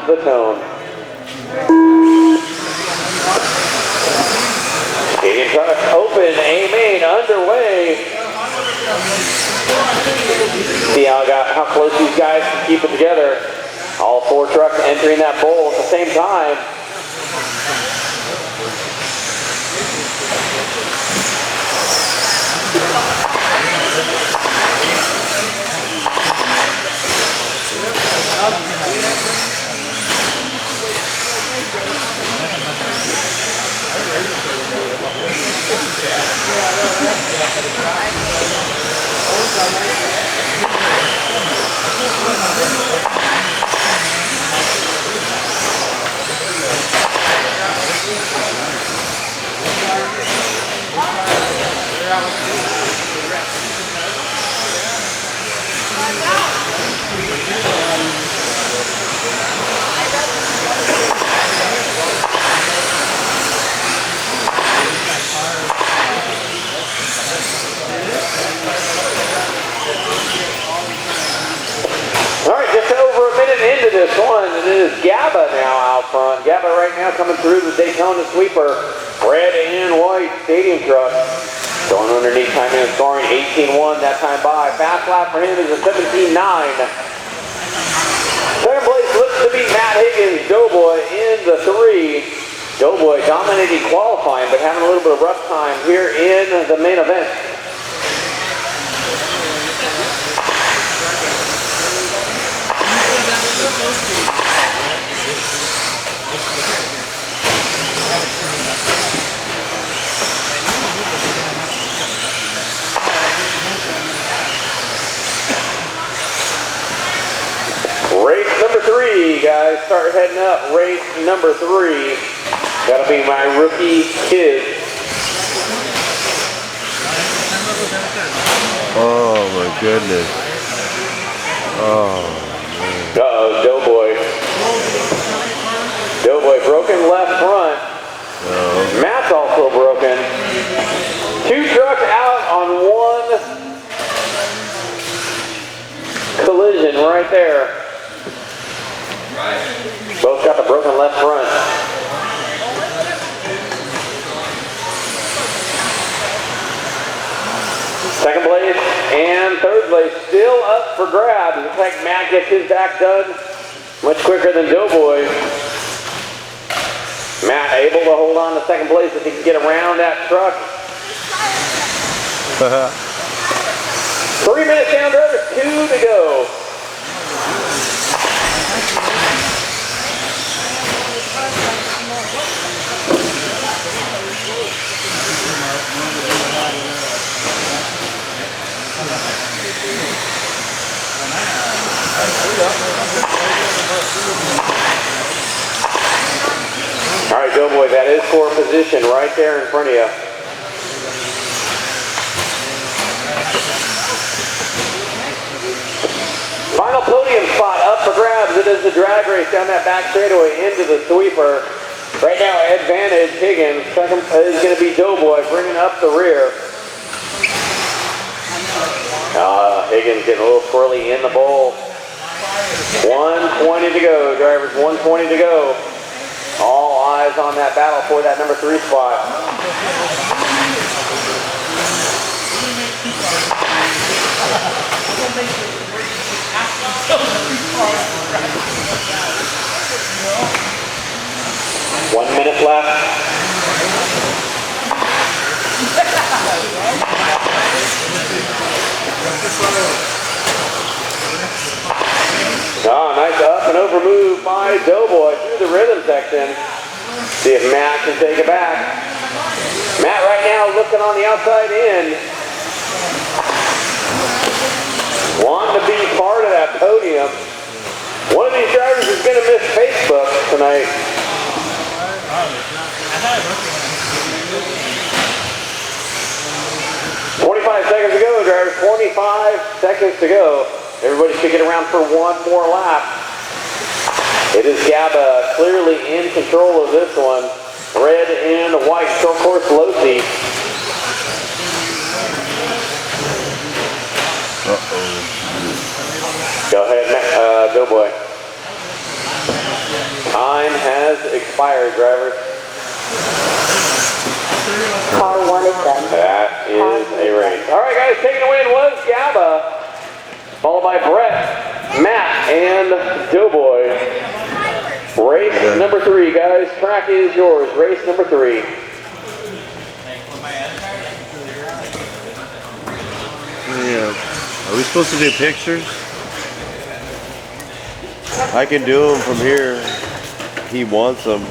the tone. Stadium truck open, A main underway. See how close these guys can keep it together. All 4 trucks entering that bowl at the same time. Into this one, and it is Gaba now out front. Gaba right now coming through the Daytona sweeper. Red and white stadium truck. Going underneath timing and scoring 18-1 that time by. Fast lap for him is a 17-9. Second place looks to be Matt Higgins, Doughboy in the 3. Doughboy dominating qualifying, but having a little bit of rough time here in the main event. Race number 3, guys. Start heading up. Race number 3. That'll be my rookie kid. Oh my goodness. Oh. Uh-oh, Doughboy. Doughboy broken left front. No. Matt's also broken. 2 trucks out on 1 collision right there. Both got the broken left front. Second place and third place still up for grabs. Looks like Matt gets his back done much quicker than Doughboy. Matt able to hold on to second place if he can get around that truck. 3 minutes down the road, 2 to go. All right, Doughboy, that is for position right there in front of you. Final podium spot up for grabs. It is the drag race down that back straightaway into the sweeper. Right now, advantage Higgins. Second is going to be Doughboy bringing up the rear. Higgins getting a little squirrely in the bowl. 120 to go, drivers, 120 to go. All eyes on that battle for that number 3 spot. One minute left. Oh, nice up and over move by Doughboy through the rhythm section. See if Matt can take it back. Matt right now looking on the outside in. Wanting to be part of that podium. One of these drivers is going to miss Facebook tonight. 25 seconds to go, drivers. 25 seconds to go. Everybody should get around for one more lap. It is Gaba clearly in control of this one. Red and white, short course Losi. Go ahead, Doughboy. expired, drivers. Car 1 is done. That is a race. All right, guys, taking the win was Gaba, followed by Brett, Matt, and Doughboy. Race number 3, guys. Track is yours. Race number 3. Yeah. Are we supposed to do pictures? I can do them from here. He wants them.